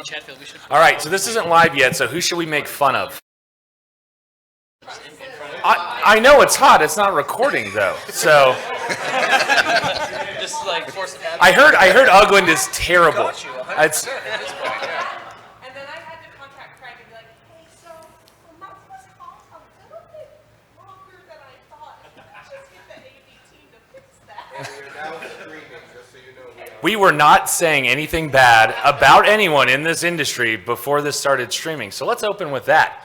Chatfield, we should. All right, so this isn't live yet, so who should we make fun of? I know it's hot. It's not recording though. So Just like force it out. I heard Ugland is terrible. It's And then I had to contact Craig and be like, hey, so the mouth was hot a little bit longer than I thought. Let's just get the AV team to fix that. we were not saying anything bad about anyone in this industry before this started streaming. So let's open with that.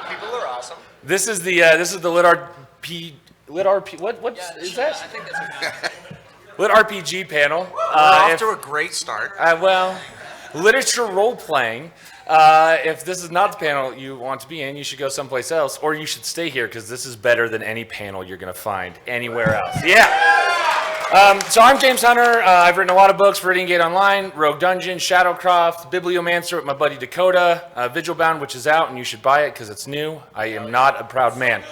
People are awesome. This is the LitRP. What is that? I think that's what LitRPG panel. We're off to a great start. Well, literature role playing. If this is not the panel you want to be in, you should go someplace else, or you should stay here because this is better than any panel you're going to find anywhere else. Yeah. So I'm James Hunter. I've written a lot of books for Reading Gate Online, Rogue Dungeon, Shadowcroft, Bibliomancer with my buddy Dakota, Vigilbound, which is out, and you should buy it because it's new. I am not a proud man.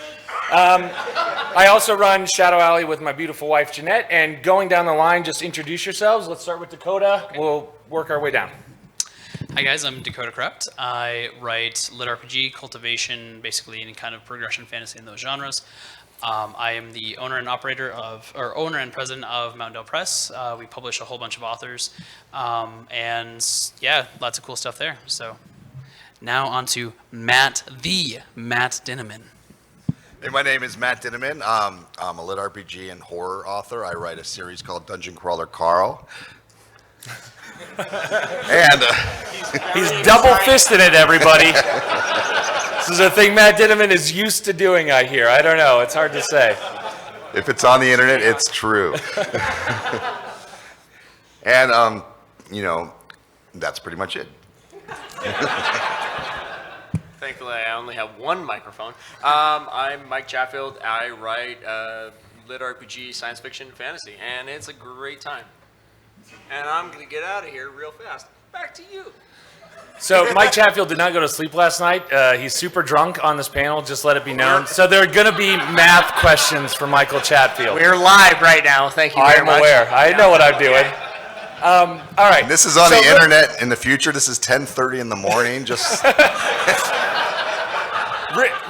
I also run Shadow Alley with my beautiful wife Jeanette, and going down the line, just introduce yourselves. Let's start with Dakota. We'll work our way down. Hi guys, I'm Dakota Krout. I write LitRPG, Cultivation, basically any kind of progression fantasy in those genres. I am the owner and president of Mountaindale Press. We publish a whole bunch of authors, and yeah, lots of cool stuff there. So now on to Matt Dinniman. Hey, my name is Matt Dinniman. I'm a LitRPG and horror author. I write a series called Dungeon Crawler Carl. And He's double-fisting it, everybody. This is a thing Matt Dinniman is used to doing, I hear. I don't know. It's hard to say. if it's on the internet, it's true. And, that's pretty much it. Thankfully, I only have one microphone. I'm Mike Chatfield. I write LitRPG, science fiction, and fantasy, and it's a great time. And I'm going to get out of here real fast. Back to you. So Mike Chatfield did not go to sleep last night. He's super drunk on this panel, just let it be known. So there are going to be math questions for Michael Chatfield. We're live right now. Thank you very much. I'm aware. I know what I'm doing. All right. This is on the internet in the future. This is 10:30 in the morning. Just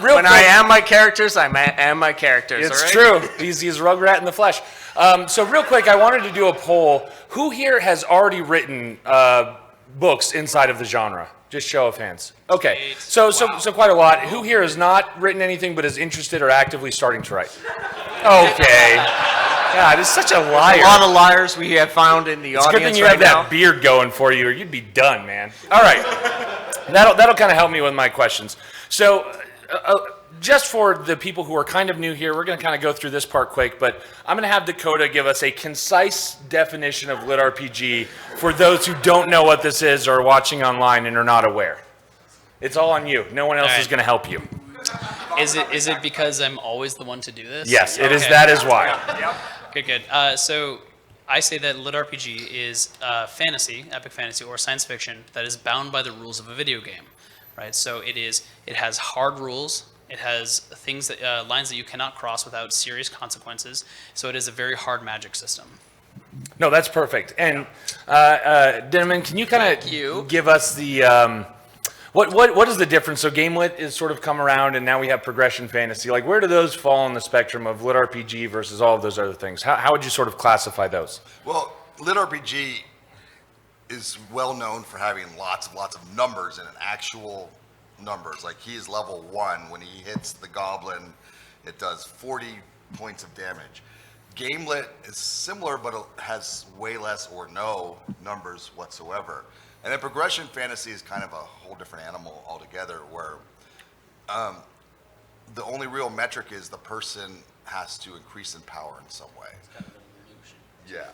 Real when quick, I am my characters, I am my characters. it's all right? true. He's Rugrat in the flesh. So real quick, I wanted to do a poll. Who here has already written books inside of the genre? Just show of hands. Okay. So quite a lot. Who here has not written anything but is interested or actively starting to write? Okay. God, it's such a liar. A lot of liars we have found in the It's a audience good thing you right have now. that beard going for you, or you'd be done, man. All right. That'll kind of help me with my questions. So just for the people who are kind of new here, we're going to kind of go through this part quick, but I'm going to have Dakota give us a concise definition of LitRPG for those who don't know what this is or are watching online and are not aware. It's all on you. No one else is going to help you. Is it because I'm always the one to do this? Yes, it is. Okay. That is why. Good. So I say that LitRPG is fantasy, epic fantasy, or science fiction that is bound by the rules of a video game, right? So it has hard rules. It has things that lines that you cannot cross without serious consequences. So it is a very hard magic system. No, that's perfect. And Dinniman, can you kind of give us the what is the difference? So GameLit is sort of come around, and now we have progression fantasy. Like, where do those fall on the spectrum of LitRPG versus all of those other things? How would you sort of classify those? Well, LitRPG is well known for having lots of numbers and actual numbers. Like, he is level 1. When he hits the goblin, it does 40 points of damage. GameLit is similar, but it has way less or no numbers whatsoever. And then progression fantasy is kind of a whole different animal altogether, where the only real metric is the person has to increase in power in some way. It's kind of an illusion. Yeah.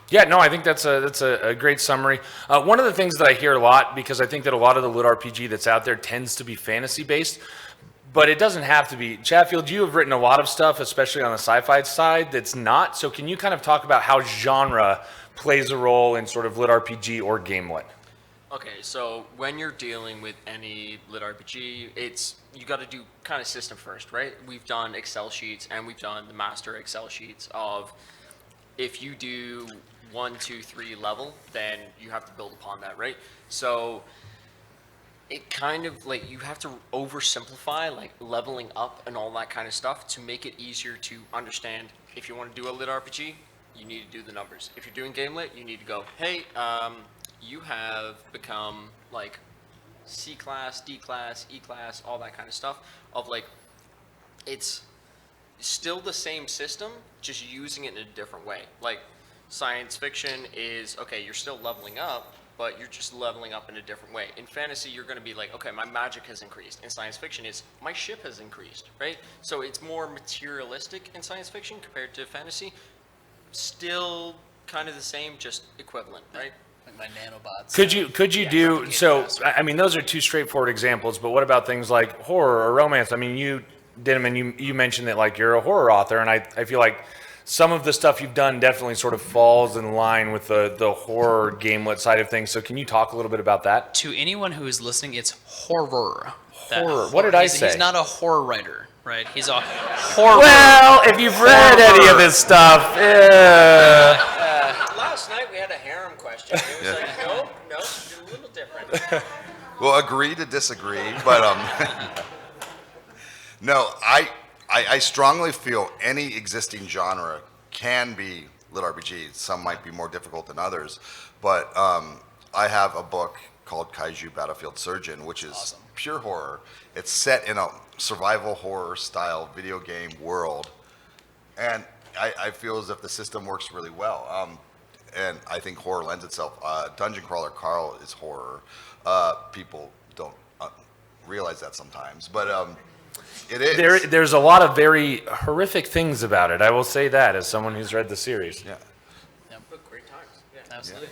Yeah, no, I think that's a great summary. One of the things that I hear a lot, because I think that a lot of the LitRPG that's out there tends to be fantasy-based, but it doesn't have to be. Chatfield, you have written a lot of stuff, especially on the sci-fi side, that's not. So can you kind of talk about how genre plays a role in sort of LitRPG or GameLit? Okay, so when you're dealing with any LitRPG, you got to do kind of system first, right? We've done Excel sheets, and we've done the master Excel sheets of if you do 1, 2, 3 level, then you have to build upon that, right? So it kind of like you have to oversimplify like leveling up and all that kind of stuff to make it easier to understand. If you want to do a lit RPG, you need to do the numbers. If you're doing GameLit, you need to go, hey, you have become like C class, D class, E class, all that kind of stuff of like, it's still the same system, just using it in a different way. Like science fiction is, okay, you're still leveling up, but you're just leveling up in a different way. In fantasy, you're going to be like, okay, my magic has increased. In science fiction, it's my ship has increased, right? So it's more materialistic in science fiction compared to fantasy. Still kind of the same, just equivalent, right? Like my nanobots. Could you do so? I mean, those are two straightforward examples. But what about things like horror or romance? I mean, you, Dinniman, you mentioned that like you're a horror author, and I feel like some of the stuff you've done definitely sort of falls in line with the horror GameLit side of things. So can you talk a little bit about that? To anyone who is listening, it's horror. Horror. What did I say? He's not a horror writer, right? He's a horror. Well, if you've read any of his stuff, Last night we had a harem question. It was like, nope, it's a little different. Well, agree to disagree, but no, I strongly feel any existing genre can be lit RPG. Some might be more difficult than others, but I have a book called Kaiju Battlefield Surgeon, which is pure horror. It's set in a survival horror style video game world, and I feel as if the system works really well. And I think horror lends itself. Dungeon Crawler Carl is horror. People don't realize that sometimes, but it is. there's a lot of very horrific things about it. I will say that as someone who's read the series. Yeah. But great times. Yeah. Absolutely.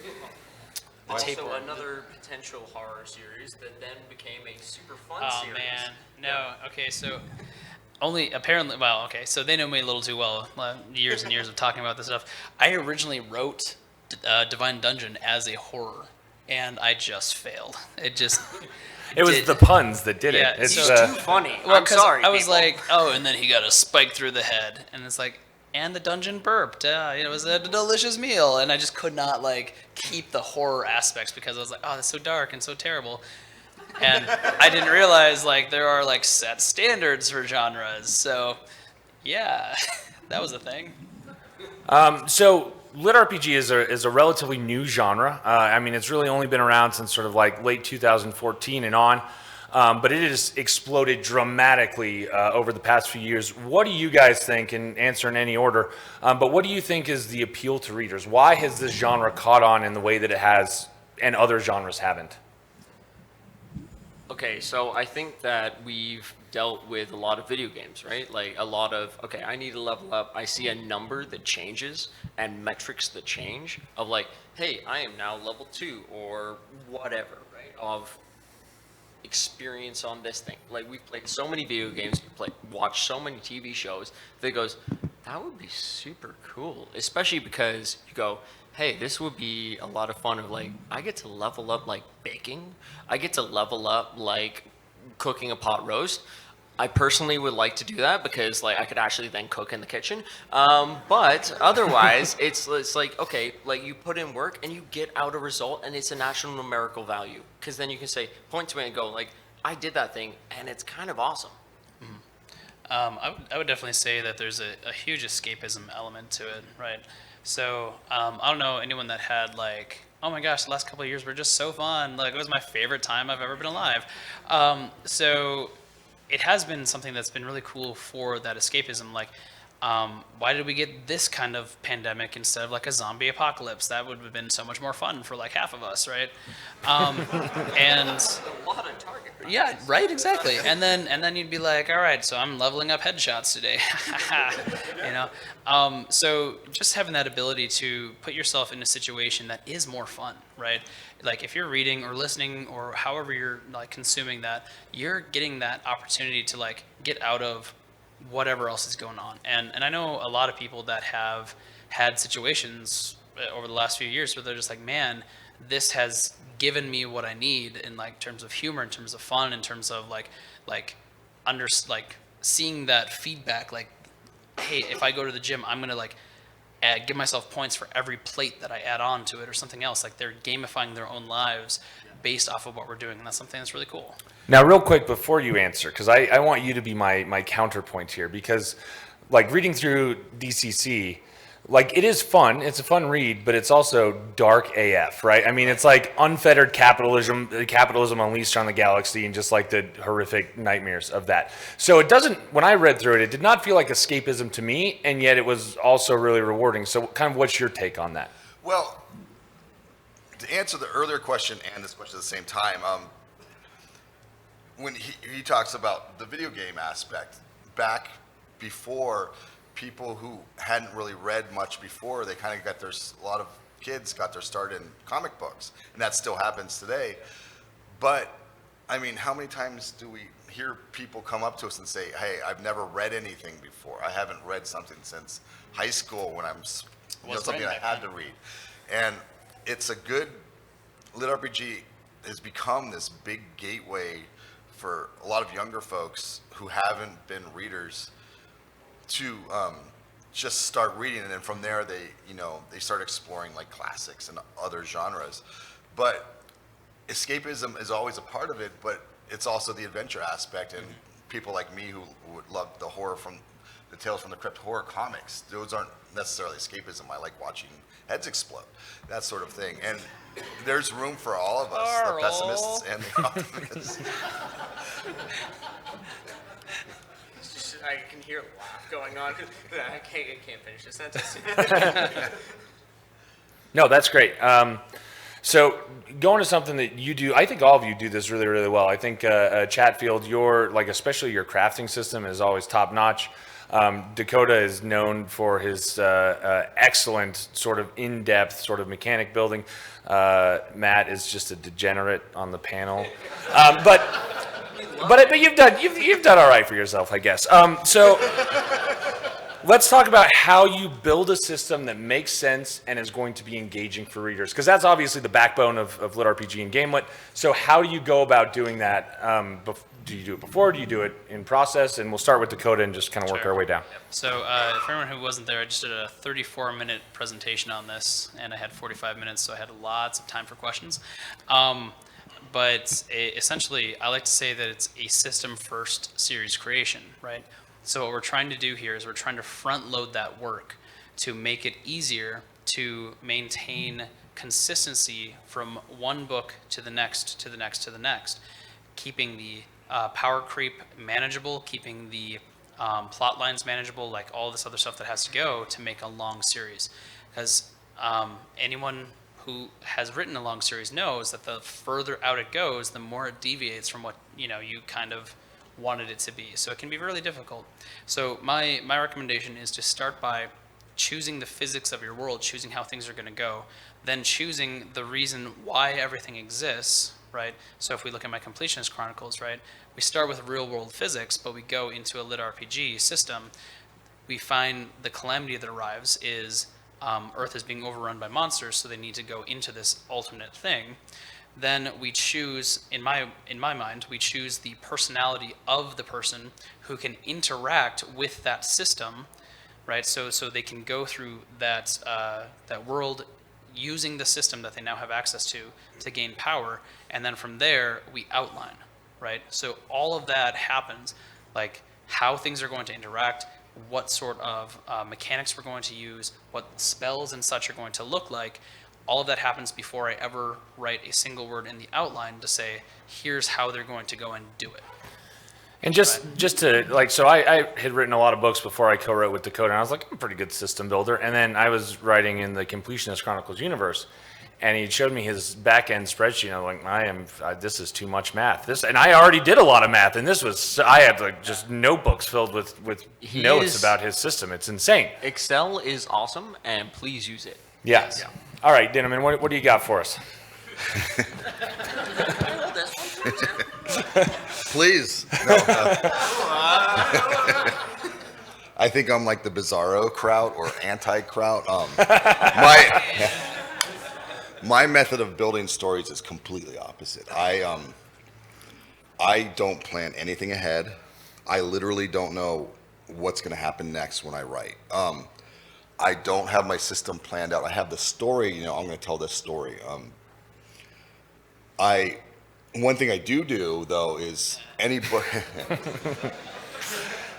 Also, another potential horror series that then became a super fun Oh series. man, no. Okay, so only apparently. Well, okay, so they know me a little too well. Years and years of talking about this stuff. I originally wrote Divine Dungeon as a horror, and I just failed. It just. It was the puns that did Yeah, it. It's so- Too funny. Well, I'm 'cause sorry. I was people. like, oh, and then he got a spike through the head, and it's like, and the dungeon burped. It was a delicious meal, and I just could not like keep the horror aspects because I was like, oh, that's so dark and so terrible, and I didn't realize like there are like set standards for genres. So, yeah, that was a thing. So LitRPG is a relatively new genre. I mean, it's really only been around since sort of like late 2014 and on, but it has exploded dramatically over the past few years. What do you guys think, and answer in any order, but what do you think is the appeal to readers? Why has this genre caught on in the way that it has and other genres haven't? Okay, so I think that we've dealt with a lot of video games, right? Like a lot of, okay, I need to level up. I see a number that changes and metrics that change of like, hey, I am now level 2 or whatever, right? Of experience on this thing. Like we've played so many video games, watched so many TV shows that goes, that would be super cool. Especially because you go, hey, this would be a lot of fun of like, I get to level up like baking. I get to level up like cooking a pot roast. I personally would like to do that because like I could actually then cook in the kitchen. But otherwise, it's like, okay, like you put in work and you get out a result and it's a national numerical value. Because then you can say, point to it and go like, I did that thing and it's kind of awesome. I would definitely say that there's a huge escapism element to it, right? So I don't know anyone that had like, oh my gosh, the last couple of years were just so fun. Like it was my favorite time I've ever been alive. So it has been something that's been really cool for that escapism. Like, why did we get this kind of pandemic instead of like a zombie apocalypse? That would have been so much more fun for like half of us, right? And A lot of target. yeah, right, exactly. And then you'd be like, all right, so I'm leveling up headshots today, you know. So just having that ability to put yourself in a situation that is more fun, right? Like if you're reading or listening or however you're like consuming that, you're getting that opportunity to like get out of whatever else is going on. And I know a lot of people that have had situations over the last few years where they're just like, man, this has given me what I need in like terms of humor, in terms of fun, in terms of like seeing that feedback, like, hey, if I go to the gym, I'm gonna like give myself points for every plate that I add on to it or something else. Like they're gamifying their own lives based off of what we're doing, and that's something that's really cool. Now, real quick before you answer, because I want you to be my counterpoint here, because like reading through DCC, like it is fun. It's a fun read, but it's also dark AF, right? I mean, it's like unfettered capitalism unleashed on the galaxy, and just like the horrific nightmares of that. So it doesn't. When I read through it, it did not feel like escapism to me, and yet it was also really rewarding. So, kind of, what's your take on that? Well, to answer the earlier question and this question at the same time, when he talks about the video game aspect, back before, people who hadn't really read much before, they kind of got a lot of kids got their start in comic books, and that still happens today. But I mean, how many times do we hear people come up to us and say, hey, I've never read anything before. I haven't read something since high school when something I had to read. And it's a good, LitRPG has become this big gateway for a lot of younger folks who haven't been readers to just start reading, and then from there they start exploring like classics and other genres. But escapism is always a part of it, but it's also the adventure aspect, and people like me who would love the horror from the Tales from the Crypt horror comics, those aren't necessarily escapism. I like watching heads explode, that sort of thing. And there's room for all of us, the pessimists and the optimists. I can hear a laugh going on. I can't finish the sentence. No, that's great. So going to something that you do, I think all of you do this really, really well. I think Chatfield, especially your crafting system is always top notch. Dakota is known for his excellent sort of in-depth sort of mechanic building. Matt is just a degenerate on the panel, but you've done all right for yourself, I guess. So let's talk about how you build a system that makes sense and is going to be engaging for readers, because that's obviously the backbone of LitRPG and GameLit. So how do you go about doing that? Do you do it before? Do you do it in process? And we'll start with Dakota and just kind of work our way down. So for anyone who wasn't there, I just did a 34-minute presentation on this, and I had 45 minutes, so I had lots of time for questions. But essentially, I like to say that it's a system-first series creation, right? So what we're trying to do here is we're trying to front-load that work to make it easier to maintain consistency from one book to the next, to the next, to the next, keeping the power creep manageable, keeping the plot lines manageable, like all this other stuff that has to go to make a long series. Because anyone who has written a long series knows that the further out it goes, the more it deviates from what you kind of wanted it to be. So it can be really difficult. So my recommendation is to start by choosing the physics of your world, choosing how things are going to go, then choosing the reason why everything exists, right? So if we look at my Completionist Chronicles, right, we start with real world physics, but we go into a LitRPG system. We find the calamity that arrives is Earth is being overrun by monsters, so they need to go into this alternate thing. Then we choose, in my mind, we choose the personality of the person who can interact with that system, right? So they can go through that world using the system that they now have access to gain power, and then from there we outline, right? So all of that happens, like how things are going to interact, what sort of mechanics we're going to use, what spells and such are going to look like. All of that happens before I ever write a single word in the outline to say, here's how they're going to go and do it. And just to, so I had written a lot of books before I co-wrote with Dakota, and I was like, I'm a pretty good system builder. And then I was writing in the Completionist Chronicles universe, and he showed me his back-end spreadsheet, and I'm like, this is too much math. And I already did a lot of math, and I had just notebooks filled with notes about his system. It's insane. Excel is awesome, and please use it. Yes. Yeah. All right, Dinniman, what do you got for us? Please. No, I think I'm like the Bizarro Krout or anti-Krout. My method of building stories is completely opposite. I don't plan anything ahead. I literally don't know what's going to happen next when I write. I don't have my system planned out. I have the story, you know, I'm going to tell this story. One thing I do though is any book,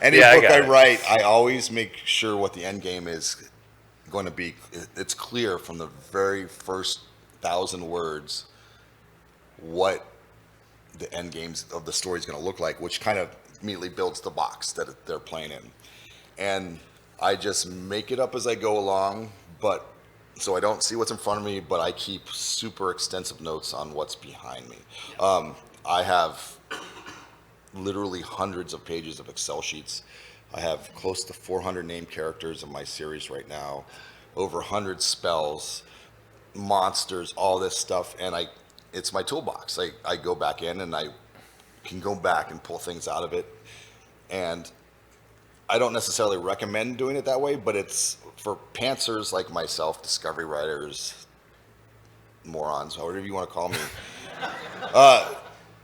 any Yeah, I book got I it. write, I always make sure what the end game is going to be. It's clear from the very first 1,000 words what the end games of the story is going to look like, which kind of immediately builds the box that they're playing in. And I just make it up as I go along, but so I don't see what's in front of me, but I keep super extensive notes on what's behind me. I have literally hundreds of pages of Excel sheets. I have close to 400 named characters in my series right now, over 100 spells, monsters, all this stuff, and it's my toolbox. I go back in and I can go back and pull things out of it, and I don't necessarily recommend doing it that way, but it's for pantsers like myself, discovery writers, morons, however you want to call me.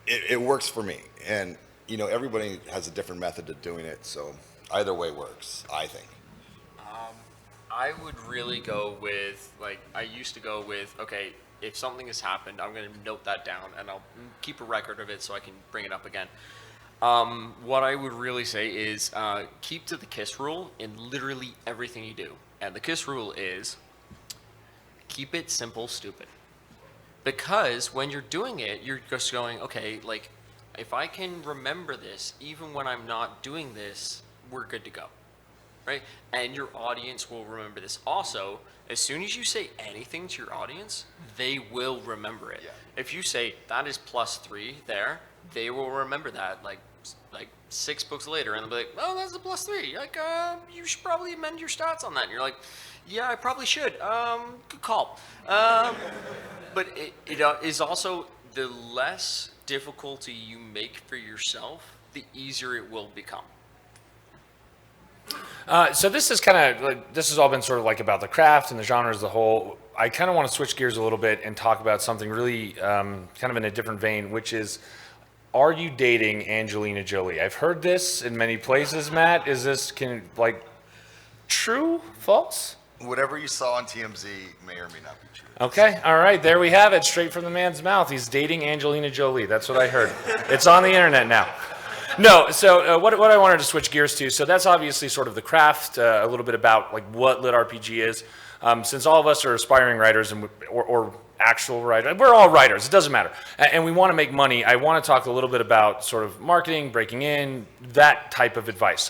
It works for me, and you know everybody has a different method of doing it, so either way works, I think. I would really go with, like, I used to go with, okay, if something has happened, I'm going to note that down and I'll keep a record of it so I can bring it up again. What I would really say is keep to the KISS rule in literally everything you do. And the KISS rule is keep it simple, stupid. Because when you're doing it, you're just going, okay, like, if I can remember this, even when I'm not doing this, we're good to go. Right? And your audience will remember this. Also, as soon as you say anything to your audience, they will remember it. Yeah. If you say, that is +3 there, they will remember that like 6 books later, and they'll be like, oh, that's a +3. Like, you should probably amend your stats on that. And you're like, yeah, I probably should. Good call. But it is also, the less difficulty you make for yourself, the easier it will become. So this is kind of like, this has all been sort of like about the craft and the genre as a whole. I kind of want to switch gears a little bit and talk about something really kind of in a different vein, which is, are you dating Angelina Jolie? I've heard this in many places, Matt. Is this true, false? Whatever you saw on TMZ may or may not be true. Okay, all right, there we have it, straight from the man's mouth. He's dating Angelina Jolie. That's what I heard. It's on the internet now. No, so what I wanted to switch gears to, so that's obviously sort of the craft, a little bit about like what LitRPG is. Since all of us are aspiring writers or actual writers, we're all writers, it doesn't matter. And we want to make money. I want to talk a little bit about sort of marketing, breaking in, that type of advice.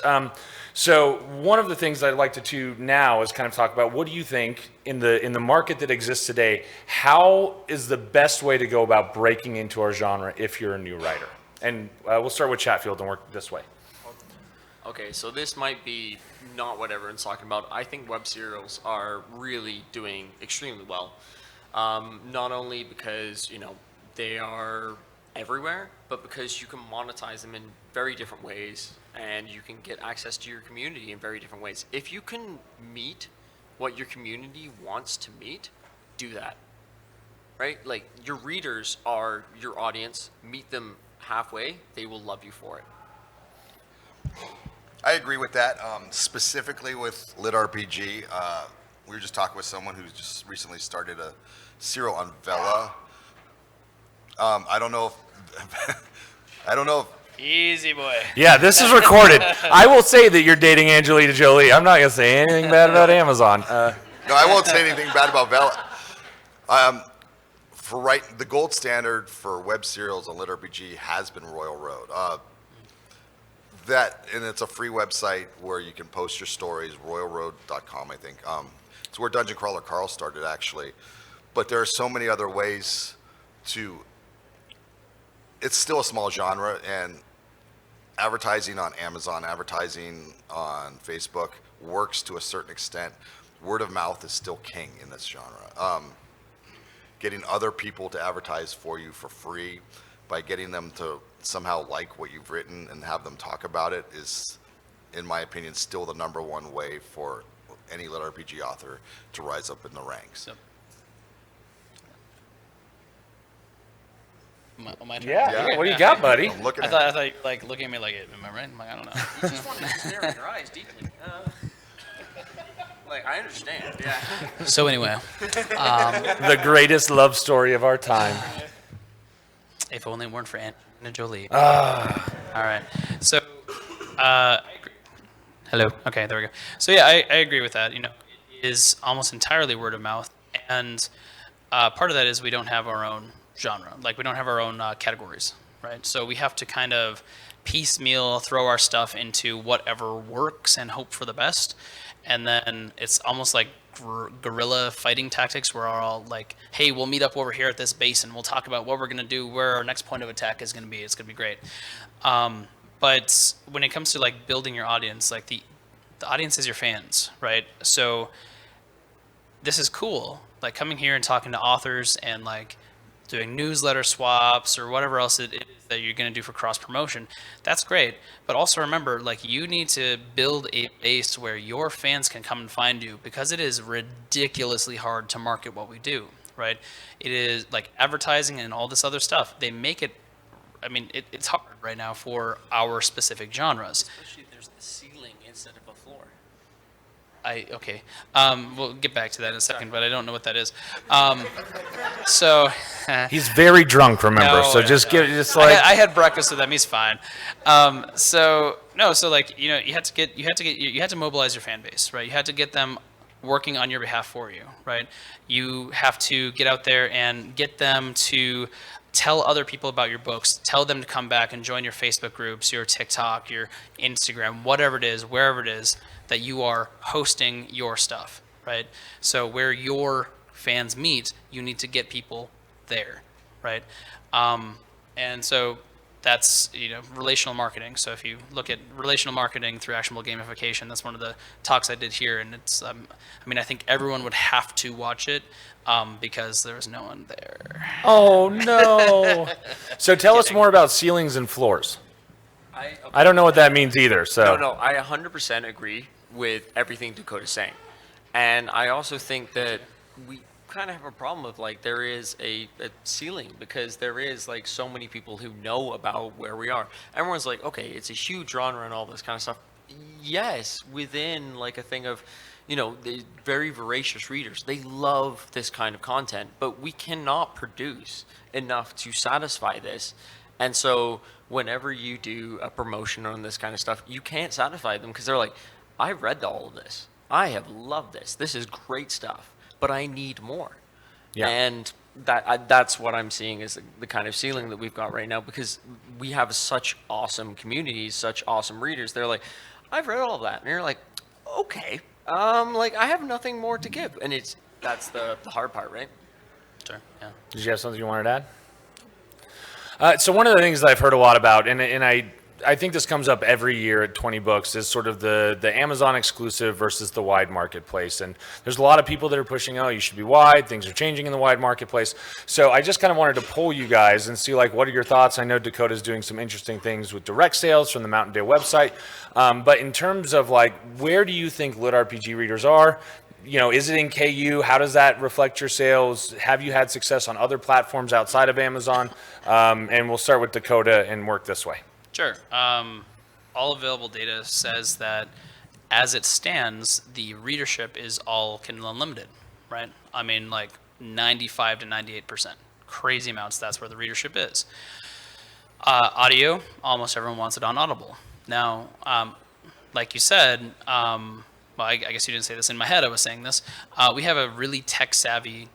So one of the things I'd like to do now is kind of talk about, what do you think in the market that exists today, how is the best way to go about breaking into our genre if you're a new writer? And we'll start with Chatfield and work this way. Okay, so this might be not what everyone's talking about. I think web serials are really doing extremely well. Not only because, you know, they are everywhere, but because you can monetize them in very different ways and you can get access to your community in very different ways. If you can meet what your community wants to meet, do that. Right? Like, your readers are your audience. Meet them halfway, they will love you for it. I agree with that. Specifically with LitRPG, we were just talking with someone who just recently started a serial on Vela. I don't know if Easy boy. Yeah, this is recorded. I will say that you're dating Angelina Jolie. I'm not going to say anything bad about Amazon. No, I won't say anything bad about Vela. The gold standard for web serials on LitRPG has been Royal Road. And it's a free website where you can post your stories, royalroad.com, I think. It's where Dungeon Crawler Carl started, actually. But there are so many other ways to... It's still a small genre, and advertising on Amazon, advertising on Facebook works to a certain extent. Word of mouth is still king in this genre. Getting other people to advertise for you for free by getting them to somehow like what you've written and have them talk about it is, in my opinion, still the #1 way for any LitRPG author to rise up in the ranks. Yep. My turn? Yeah, what do you got, buddy? I'm looking I at thought you like looking at me like, am I right? I'm like, I don't know. You just want to stare in your eyes deeply. Like, I understand. Yeah. So anyway, The greatest love story of our time. if only it weren't for Angelina Jolie. Ah. All right. So, I agree. Hello. Okay, there we go. So yeah, I agree with that. You know, it is almost entirely word of mouth, and part of that is we don't have our own genre. Like we don't have our own categories, right? So we have to kind of piecemeal throw our stuff into whatever works and hope for the best, and then it's almost like guerrilla fighting tactics where we're all like, hey, we'll meet up over here at this base and we'll talk about what we're going to do, where our next point of attack is going to be. It's going to be great. But when it comes to like building your audience, like the audience is your fans, right? So this is cool, like coming here and talking to authors and like doing newsletter swaps or whatever else it is that you're going to do for cross promotion. That's great. But also remember, like you need to build a base where your fans can come and find you, because it is ridiculously hard to market what we do, right? It is like advertising and all this other stuff. They make it, I mean, it's hard right now for our specific genres. Especially if there's the ceiling instead of a floor. Okay. We'll get back to that in a second, but I don't know what that is. So He's very drunk, remember? No, so no, just no. give, just like. I had breakfast with him. He's fine. So like you know, you had to mobilize your fan base, right? You had to get them working on your behalf for you, right? You have to get out there and get them to tell other people about your books, tell them to come back and join your Facebook groups, your TikTok, your Instagram, whatever it is, wherever it is that you are hosting your stuff, right? So where your fans meet, you need to get people there, right? And so that's, you know, relational marketing. So if you look at relational marketing through actionable gamification, that's one of the talks I did here, and it's, I mean, I think everyone would have to watch it because there was no one there. Oh, no. So tell us more about ceilings and floors. Okay. I don't know what that means either, so. No, I 100% agree with everything Dakota's saying. And I also think that we kind of have a problem with, like, there is a ceiling, because there is, like, so many people who know about where we are. Everyone's like, okay, it's a huge genre and all this kind of stuff. Yes, within, like, a thing of, you know, the very voracious readers. They love this kind of content, but we cannot produce enough to satisfy this. And so whenever you do a promotion on this kind of stuff, you can't satisfy them, because they're like, I've read all of this. I have loved this. This is great stuff, but I need more. Yeah. And that's what I'm seeing is the kind of ceiling that we've got right now, because we have such awesome communities, such awesome readers. They're like, I've read all of that. And you're like, okay, like I have nothing more to give. And that's the hard part, right? Sure, yeah. Did you have something you wanted to add? So one of the things that I've heard a lot about, and I think this comes up every year at 20Books, is sort of the Amazon exclusive versus the wide marketplace. And there's a lot of people that are pushing, oh, you should be wide. Things are changing in the wide marketplace. So I just kind of wanted to poll you guys and see, like, what are your thoughts? I know Dakota's doing some interesting things with direct sales from the Mountaindale website. But in terms of, like, where do you think LitRPG readers are? You know, is it in KU? How does that reflect your sales? Have you had success on other platforms outside of Amazon? And we'll start with Dakota and work this way. Sure. All available data says that as it stands, the readership is all Kindle Unlimited, right? I mean, like 95 to 98%. Crazy amounts, that's where the readership is. Audio, almost everyone wants it on Audible. Now, like you said, well, I guess you didn't say this in my head, I was saying this. We have a really tech-savvy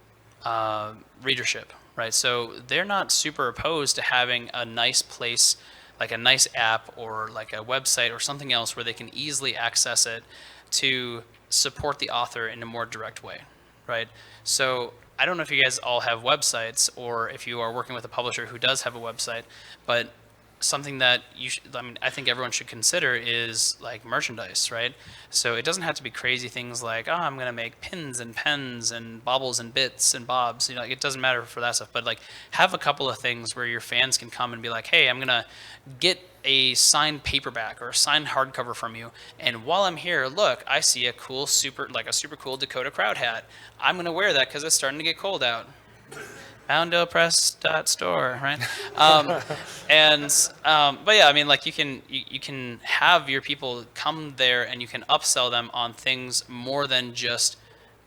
readership, right? So they're not super opposed to having a nice place, like a nice app or like a website or something else where they can easily access it to support the author in a more direct way, right? So I don't know if you guys all have websites or if you are working with a publisher who does have a website, but something that I think everyone should consider is like merchandise, right? So it doesn't have to be crazy things like, oh, I'm going to make pins and pens and baubles and bits and bobs. You know, like, it doesn't matter for that stuff, but like have a couple of things where your fans can come and be like, hey, I'm going to get a signed paperback or a signed hardcover from you. And while I'm here, look, I see a super cool Dakota Krout hat. I'm going to wear that because it's starting to get cold out. Moundaindalepress.store, right? But yeah, I mean, like you can have your people come there and you can upsell them on things more than just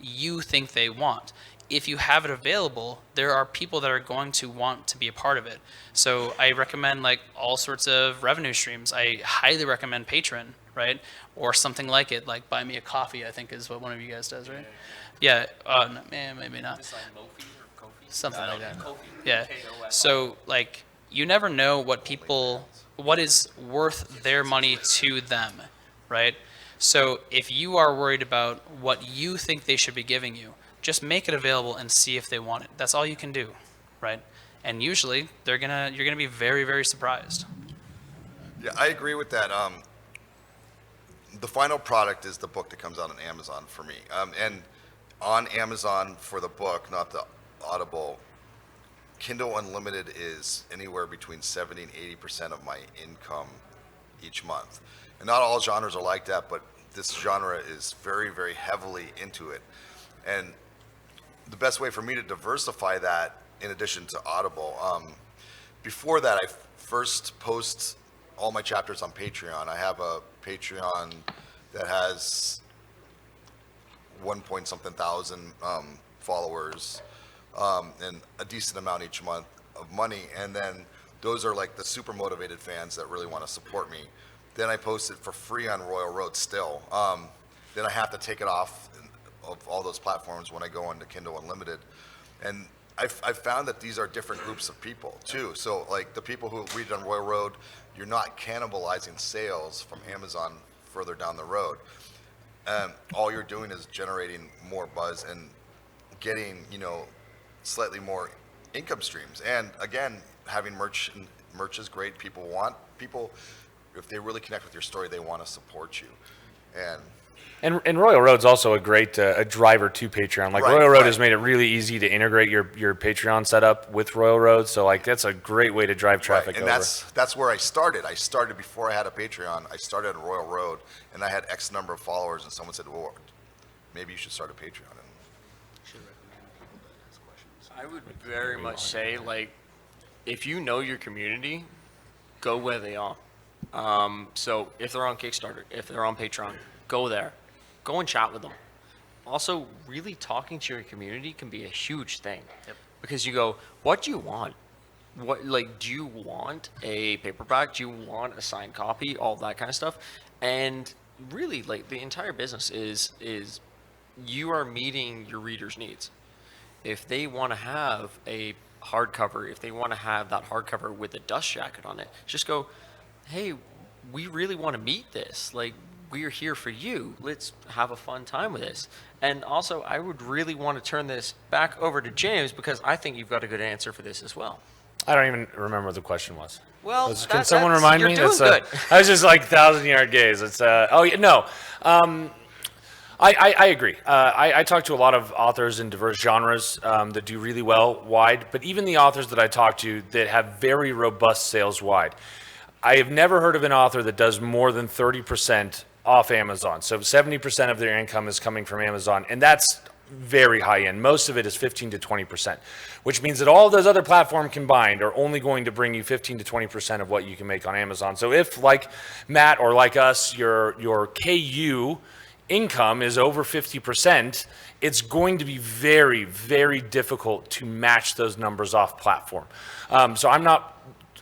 you think they want. If you have it available, there are people that are going to want to be a part of it. So I recommend like all sorts of revenue streams. I highly recommend Patreon, right? Or something like it, like Buy Me a Coffee, I think is what one of you guys does, right? Yeah, no, maybe not. Something like that. Yeah. So like you never know what is worth their money to them, right? So if you are worried about what you think they should be giving you, just make it available and see if they want it. That's all you can do, right? And usually you're gonna be very, very surprised. Yeah, I agree with that. The final product is the book that comes out on Amazon for me. And on Amazon for the book, not the Audible, Kindle Unlimited is anywhere between 70 and 80% of my income each month. And not all genres are like that, but this genre is very, very heavily into it. And the best way for me to diversify that, in addition to Audible, before that, I first post all my chapters on Patreon. I have a Patreon that has 1-point-something thousand followers, and a decent amount each month of money. And then those are like the super motivated fans that really want to support me. Then I post it for free on Royal Road still. Then I have to take it off of all those platforms when I go into Kindle Unlimited. And I've found that these are different groups of people too. So like the people who read on Royal Road, you're not cannibalizing sales from Amazon further down the road. All you're doing is generating more buzz and getting, slightly more income streams. And again, having merch is great. People, if they really connect with your story, they want to support you. And Royal Road's also a great a driver to Patreon. Like Royal Road has made it really easy to integrate your Patreon setup with Royal Road. So like that's a great way to drive traffic and over. that's where I started. I started before I had a Patreon. I started at Royal Road, and I had X number of followers. And someone said, "Well, maybe you should start a Patreon." And I would very much say, like, if you know your community, go where they are. So if they're on Kickstarter, if they're on Patreon, go there. Go and chat with them. Also, really talking to your community can be a huge thing. Yep. Because you go, what do you want? Do you want a paperback? Do you want a signed copy? All that kind of stuff. And really, like, the entire business is you are meeting your readers' needs. If they want to have a hardcover, if they want to have that hardcover with a dust jacket on it, just go, hey, we really want to meet this. Like, we're here for you. Let's have a fun time with this. And also, I would really want to turn this back over to James because I think you've got a good answer for this as well. I don't even remember what the question was. Well, Can someone remind me? You're doing good. I was just like 1,000-yard gaze. It's no. I agree. I talk to a lot of authors in diverse genres that do really well wide, but even the authors that I talk to that have very robust sales wide, I have never heard of an author that does more than 30% off Amazon. So 70% of their income is coming from Amazon, and that's very high end. Most of it is 15 to 20%, which means that all those other platforms combined are only going to bring you 15 to 20% of what you can make on Amazon. So if, like Matt or like us, your KU income is over 50%, it's going to be very, very difficult to match those numbers off platform.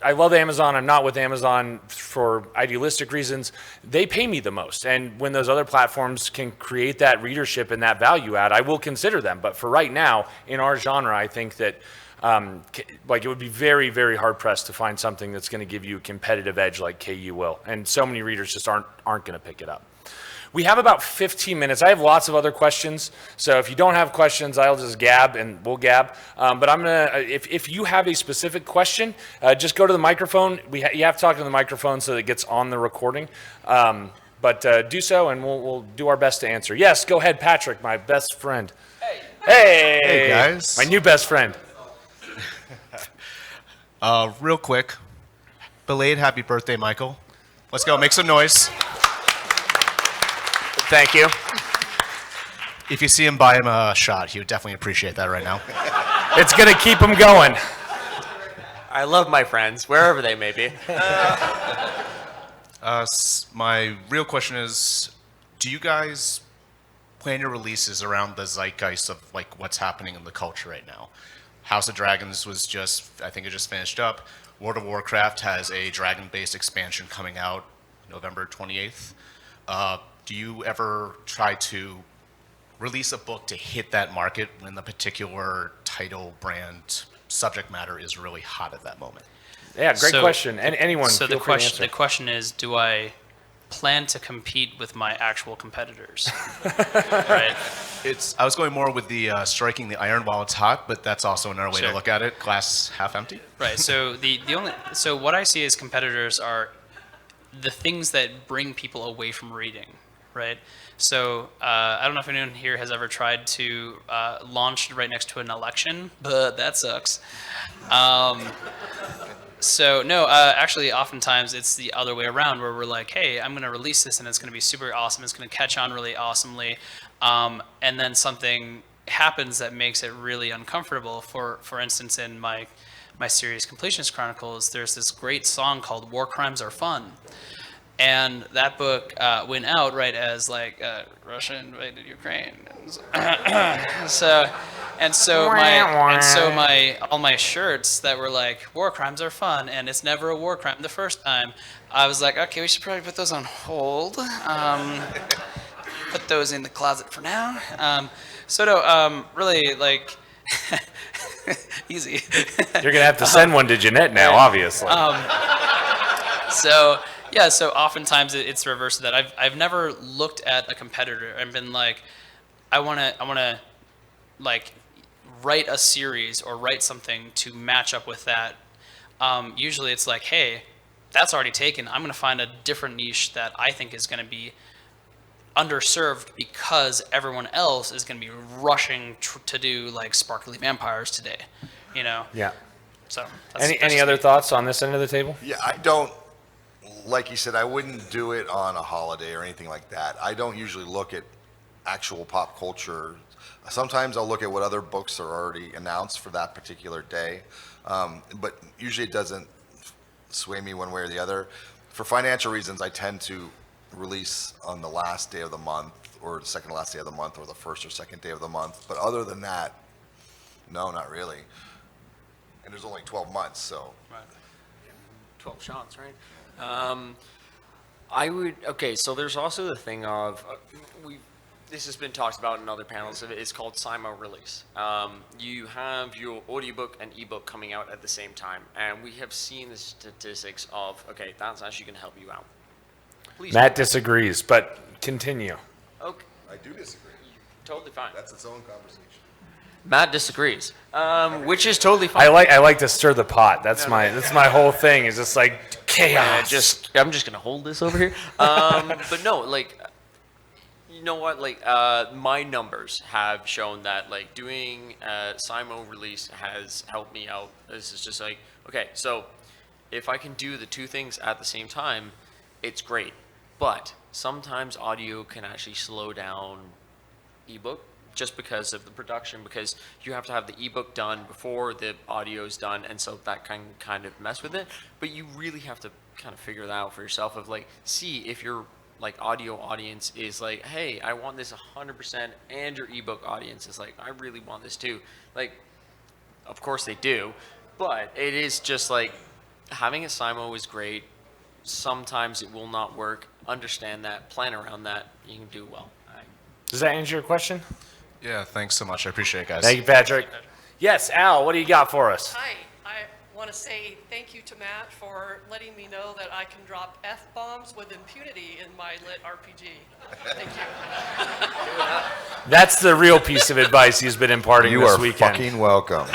I love Amazon. I'm not with Amazon for idealistic reasons. They pay me the most. And when those other platforms can create that readership and that value add, I will consider them. But for right now, in our genre, I think that it would be very, very hard pressed to find something that's going to give you a competitive edge like KU will. And so many readers just aren't going to pick it up. We have about 15 minutes. I have lots of other questions, so if you don't have questions, I'll just gab and we'll gab. But I'm gonna, if you have a specific question, just go to the microphone. You have to talk to the microphone so that it gets on the recording. But do so, and we'll do our best to answer. Yes, go ahead, Patrick, my best friend. Hey, hey guys, my new best friend. Real quick, belated happy birthday, Michael. Let's go, make some noise. Thank you. If you see him, buy him a shot. He would definitely appreciate that right now. It's going to keep them going. I love my friends, wherever they may be. My real question is, do you guys plan your releases around the zeitgeist of like what's happening in the culture right now? House of Dragons was I think it just finished up. World of Warcraft has a dragon-based expansion coming out November 28th. Do you ever try to release a book to hit that market when the particular title, brand, subject matter is really hot at that moment? Yeah, great So- question. And anyone, So feel the free to question answer. the question is, do I plan to compete with my actual competitors? Right. I was going more with the striking the iron while it's hot, but that's also another way Sure. to look at it. Glass half empty. Right. So so what I see as competitors are the things that bring people away from reading. Right. So I don't know if anyone here has ever tried to launch right next to an election, but that sucks. So no, actually, oftentimes it's the other way around, where we're like, hey, I'm going to release this, and it's going to be super awesome. It's going to catch on really awesomely, and then something happens that makes it really uncomfortable. For instance, in my series Completionist Chronicles, there's this great song called "War Crimes Are Fun," and that book went out right as like Russia invaded Ukraine. So all my shirts that were like war crimes are fun and it's never a war crime the first time, I was like, okay, we should probably put those on hold. Put those in the closet for now. Really like easy. You're going to have to send one to Jeanette now, obviously. So yeah, so oftentimes it's the reverse of that. I've never looked at a competitor and been like, I wanna like write a series or write something to match up with that. Usually it's like, hey, that's already taken. I'm gonna find a different niche that I think is gonna be underserved because everyone else is gonna be rushing to do like sparkly vampires today, you know? Yeah. So that's Any just other me. thoughts on this end of the table? Yeah, I don't, like you said, I wouldn't do it on a holiday or anything like that. I don't usually look at actual pop culture. Sometimes I'll look at what other books are already announced for that particular day, but usually it doesn't sway me one way or the other. For financial reasons, I tend to release on the last day of the month, or the second to last day of the month, or the first or second day of the month. But other than that, no, not really. And there's only 12 months, so. 12 shots, right? Okay, so there's also the thing of, this has been talked about in other panels, it's called SIMO release. You have your audiobook and ebook coming out at the same time, and we have seen the statistics of, okay, that's actually going to help you out. Please. Matt disagrees, but continue. Okay, I do disagree. totally fine. That's its own conversation. Matt disagrees, which is totally fine. I like to stir the pot. That's my whole thing. Is just like chaos. I'm just gonna hold this over here. But no, like, you know what? Like, my numbers have shown that like doing SIMO release has helped me out. This is just like, okay, so if I can do the two things at the same time, it's great. But sometimes audio can actually slow down ebook just because of the production, because you have to have the ebook done before the audio is done, and so that can kind of mess with it. But you really have to kind of figure that out for yourself of like, see if your like audio audience is like, hey, I want this 100%, and your ebook audience is like, I really want this too. Like, of course they do, but it is just like having a SIMO is great. Sometimes it will not work. Understand that, plan around that, you can do well. Does that answer your question? Yeah, thanks so much. I appreciate it, guys. Thank you, Patrick. Yes, Al, what do you got for us? Hi, I want to say thank you to Matt for letting me know that I can drop F-bombs with impunity in my LitRPG. Thank you. That's the real piece of advice he's been imparting You this are weekend. fucking welcome.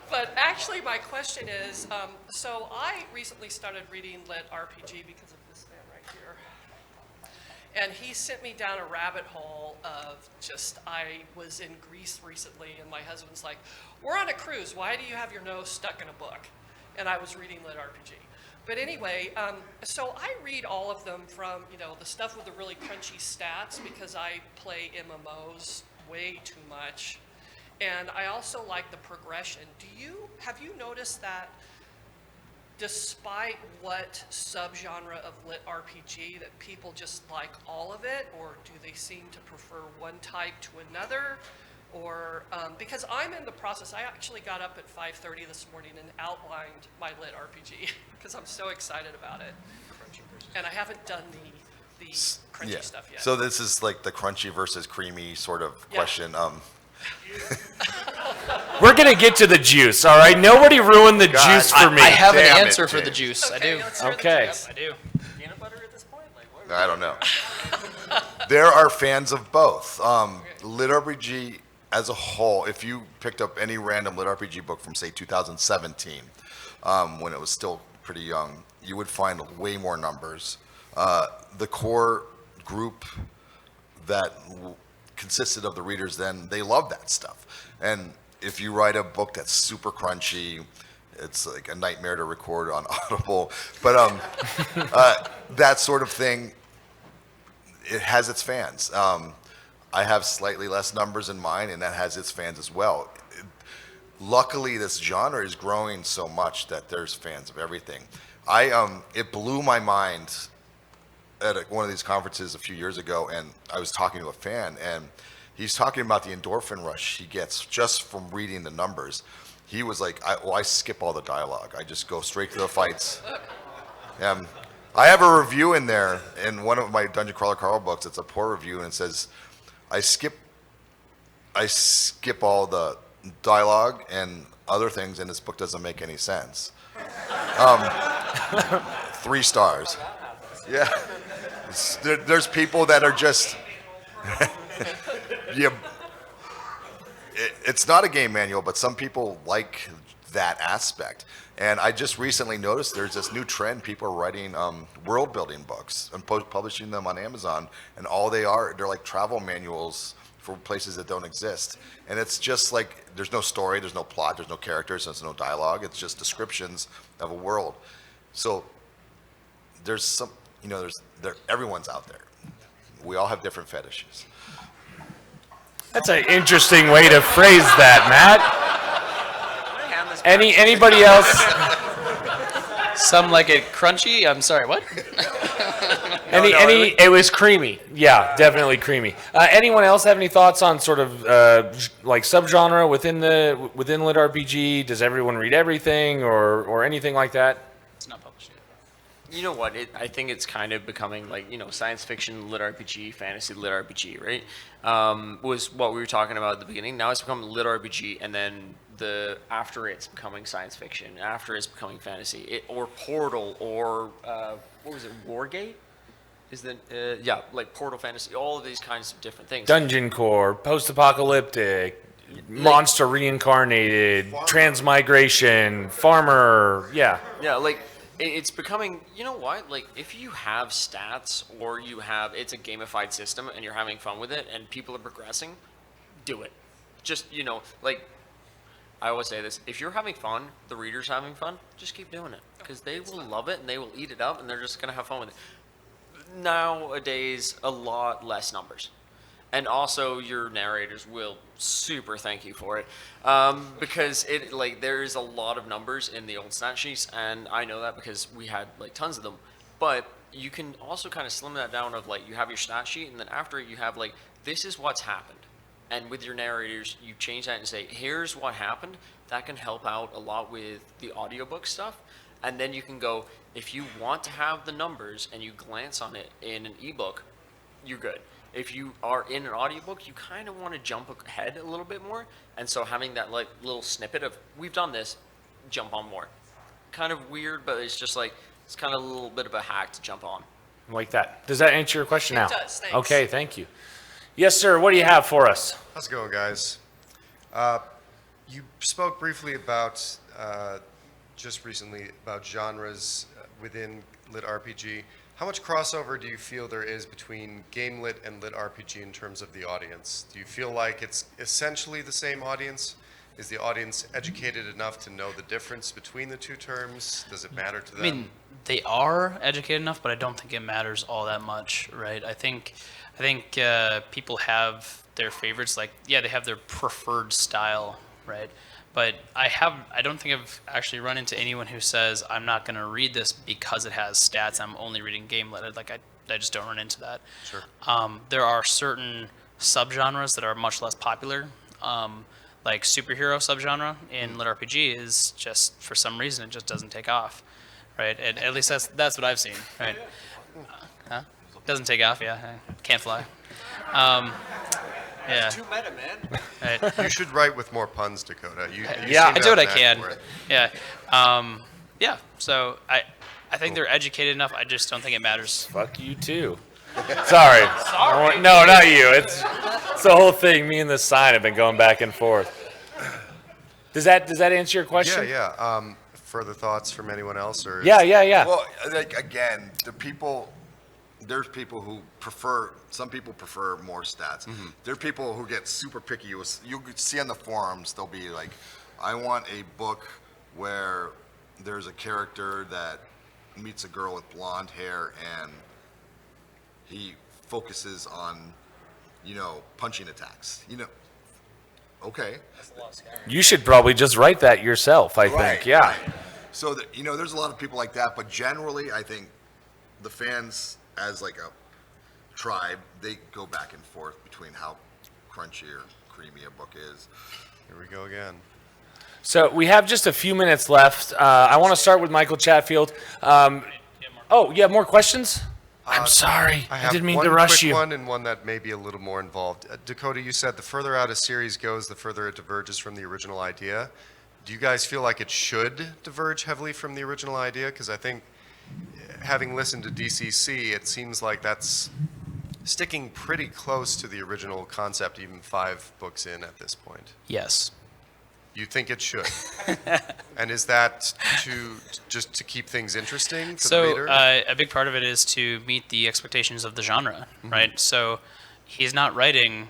But actually, my question is, so I recently started reading LitRPG because of this man right here. And he sent me down a rabbit hole of just, I was in Greece recently, and my husband's like, we're on a cruise, why do you have your nose stuck in a book? And I was reading LitRPG. But anyway, so I read all of them from, you know, the stuff with the really crunchy stats, because I play MMOs way too much. And I also like the progression. Have you noticed that despite what subgenre of lit RPG, that people just like all of it, or do they seem to prefer one type to another? Or because I'm in the process, I actually got up at 5:30 this morning and outlined my lit RPG because I'm so excited about it. And I haven't done the crunchy stuff yet. So this is like the crunchy versus creamy sort of Yeah. question. We're going to get to the juice, all right? Nobody ruined the God, juice for me. I have an Damn it, answer for the James. juice. I Okay, do. let's hear the Okay. juice. I do. Peanut butter at this point? Like, what? I don't know. There are fans of both. Lit RPG as a whole, if you picked up any random lit RPG book from, say, 2017, when it was still pretty young, you would find way more numbers. The core group that consisted of the readers then, they love that stuff. And if you write a book that's super crunchy, it's like a nightmare to record on Audible. But that sort of thing, it has its fans. I have slightly less numbers in mine, and that has its fans as well. Luckily, this genre is growing so much that there's fans of everything. It blew my mind at one of these conferences a few years ago, and I was talking to a fan, and he's talking about the endorphin rush he gets just from reading the numbers. He was like, I skip all the dialogue. I just go straight to the fights. I have a review in there in one of my Dungeon Crawler Carl books. It's a poor review, and it says, I skip all the dialogue and other things, and this book doesn't make any sense. 3 stars. Yeah. There's people that are just, yeah. It's not a game manual, but some people like that aspect. And I just recently noticed there's this new trend. People are writing world building books and publishing them on Amazon, and all they're like travel manuals for places that don't exist. And it's just like, there's no story, there's no plot, there's no characters, there's no dialogue. It's just descriptions of a world. So there's some, everyone's out there. We all have different fetishes. That's an interesting way to phrase that, Matt. Anybody else? Some like it crunchy. I'm sorry, what? It was creamy. Yeah, definitely creamy. Anyone else have any thoughts on sort of like subgenre within lit RPG? Does everyone read everything or anything like that? It's not published yet. You know what? I think it's kind of becoming like, science fiction, lit RPG, fantasy, lit RPG, right? Was what we were talking about at the beginning. Now it's become lit RPG, and then after it's becoming science fiction, after it's becoming fantasy, or Portal, or what was it, Wargate? Like Portal fantasy, all of these kinds of different things. Dungeon core, post-apocalyptic, monster reincarnated, transmigration, farmer, yeah. Yeah, like it's becoming, like if you have stats or it's a gamified system and you're having fun with it and people are progressing, do it. Just, like I always say this, if you're having fun, the reader's having fun, just keep doing it because they will love it and they will eat it up and they're just going to have fun with it. Nowadays, a lot less numbers. And also, your narrators will super thank you for it, because there is a lot of numbers in the old stat sheets, and I know that because we had tons of them. But you can also kind of slim that down of you have your stat sheet, and then after it you have this is what's happened, and with your narrators you change that and say here's what happened. That can help out a lot with the audiobook stuff, and then you can go if you want to have the numbers and you glance on it in an ebook, you're good. If you are in an audiobook, you kind of want to jump ahead a little bit more. And so having that little snippet of, we've done this, jump on more. Kind of weird, but it's just it's kind of a little bit of a hack to jump on. Like that. Does that answer your question now? It does, thanks. Okay, thank you. Yes, sir, what do you have for us? How's it going, guys? You spoke briefly about, just recently, about genres within lit RPG. How much crossover do you feel there is between GameLit and LitRPG in terms of the audience? Do you feel like it's essentially the same audience? Is the audience educated enough to know the difference between the two terms? Does it matter to them? I mean, they are educated enough, but I don't think it matters all that much, right? I think people have their favorites. Like, yeah, they have their preferred style, right? But I don't think I've actually run into anyone who says, I'm not going to read this because it has stats. I'm only reading GameLit. Like, I just don't run into that. Sure. There are certain subgenres that are much less popular. Like superhero subgenre in LitRPG is just, for some reason, it just doesn't take off, right? And at least that's what I've seen, right? Huh? Doesn't take off, yeah. Can't fly. Yeah. Too meta, man. Right. You should write with more puns, Dakota. You Yeah. seem I to do what I have an knack can. for it. Yeah. Yeah. So I think they're educated enough. I just don't think it matters. Fuck you too. Sorry. No, not you. It's the whole thing. Me and this sign have been going back and forth. Does that answer your question? Yeah. Further thoughts from anyone else, or Yeah. Well, like again, there's people who prefer. Some people prefer more stats. There are people who get super picky. You see on the forums, they'll be like, "I want a book where there's a character that meets a girl with blonde hair and he focuses on, punching attacks." Okay. You should probably just write that yourself, I think. Yeah. Right. So there's a lot of people like that, but generally, I think the fans, as like a tribe, they go back and forth between how crunchy or creamy a book is. here we go again. So we have just a few minutes left. I want to start with Michael Chatfield. More questions? I'm sorry. I have didn't mean one to rush quick you. one and one that may be a little more involved. Dakota, you said the further out a series goes, the further it diverges from the original idea. Do you guys feel like it should diverge heavily from the original idea? Because I think, having listened to DCC, it seems like that's sticking pretty close to the original concept, even 5 books in at this point. Yes. You think it should? And is that just to keep things interesting for the So reader? a big part of it is to meet the expectations of the genre, right? So he's not writing,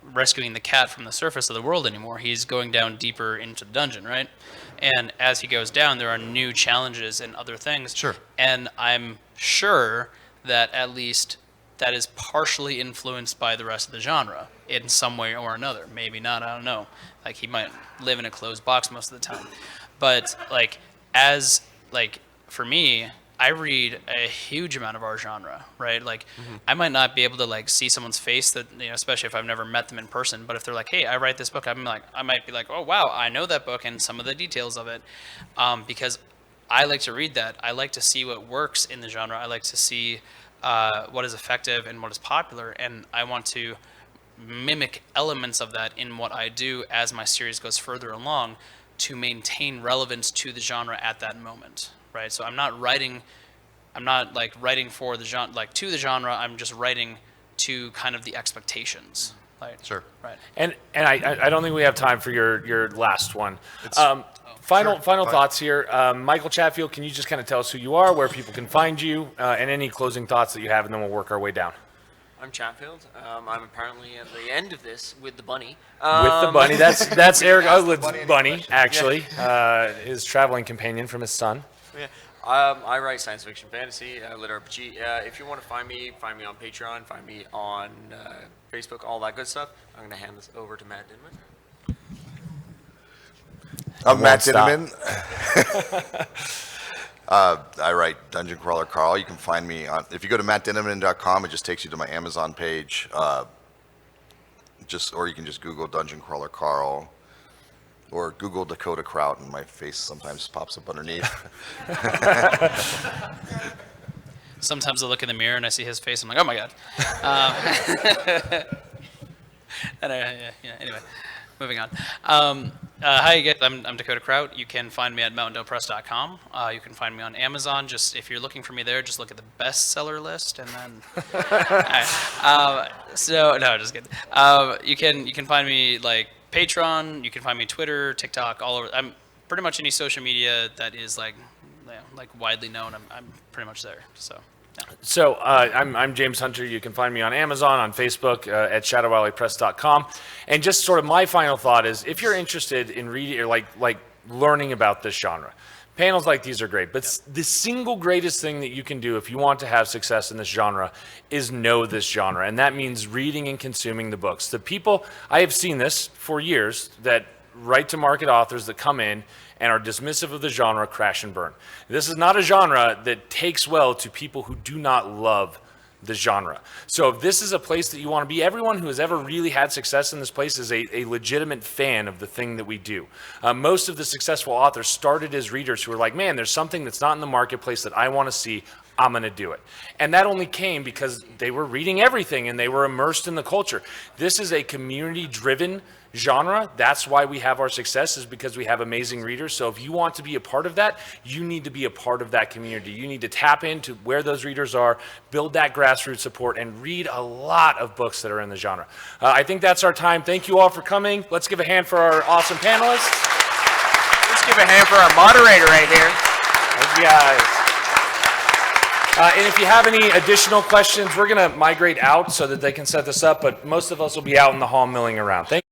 rescuing the cat from the surface of the world anymore. He's going down deeper into the dungeon, right? And as he goes down, there are new challenges and other things. Sure. And I'm sure that at least that is partially influenced by the rest of the genre in some way or another. Maybe not, I don't know. Like, he might live in a closed box most of the time. But for me, I read a huge amount of our genre, right? Like, I might not be able to see someone's face, that especially if I've never met them in person. But if they're like, "Hey, I write this book," I might be like, "Oh wow, I know that book and some of the details of it," because I like to read that. I like to see what works in the genre. I like to see what is effective and what is popular, and I want to mimic elements of that in what I do as my series goes further along to maintain relevance to the genre at that moment, right? So I'm not writing for the genre, to the genre. I'm just writing to kind of the expectations. Sure. Right. And I don't think we have time for your last one. Final thoughts here. Michael Chatfield, can you just kind of tell us who you are, where people can find you, and any closing thoughts that you have, and then we'll work our way down. I'm Chatfield. I'm apparently at the end of this with the bunny. With the bunny. That's Eric Uglin's bunny, actually. His traveling companion from his son. Yeah. I write science fiction, fantasy, LitRPG. If you want to find me on Patreon, find me on Facebook, all that good stuff. I'm going to hand this over to Matt Dinniman. I'm Matt stop. Dinniman. I write Dungeon Crawler Carl. You can find me if you go to mattdinniman.com, it just takes you to my Amazon page. Or you can just Google Dungeon Crawler Carl, or Google Dakota Krout, and my face sometimes pops up underneath. Sometimes I look in the mirror and I see his face. I'm like, oh my god. Anyway, moving on. Hi guys, I'm Dakota Krout. You can find me at mountaindalepress.com. You can find me on Amazon. Just if you're looking for me there, just look at the bestseller list, and then. No, just kidding. You can find me Patreon. You can find me Twitter, TikTok, all over. I'm pretty much any social media that is widely known. I'm pretty much there. So. Yeah. So I'm James Hunter. You can find me on Amazon, on Facebook, at shadowalleypress.com. And just sort of my final thought is, if you're interested in reading or like learning about this genre, Panels like these are great, but the single greatest thing that you can do if you want to have success in this genre is know this genre, and that means reading and consuming the books. The people, I have seen this for years, that right-to-market authors that come in and are dismissive of the genre crash and burn. This is not a genre that takes well to people who do not love the genre. So if this is a place that you want to be, everyone who has ever really had success in this place is a legitimate fan of the thing that we do. Most of the successful authors started as readers who were like, man, there's something that's not in the marketplace that I want to see. I'm going to do it. And that only came because they were reading everything and they were immersed in the culture. This is a community-driven genre. That's why we have our success, is because we have amazing readers. So if you want to be a part of that, you need to be a part of that community. You need to tap into where those readers are, build that grassroots support, and read a lot of books that are in the genre. I think that's our time. Thank you all for coming. Let's give a hand for our awesome panelists. Let's give a hand for our moderator right here. Thank you guys. And if you have any additional questions, we're going to migrate out so that they can set this up, but most of us will be out in the hall milling around. Thank you.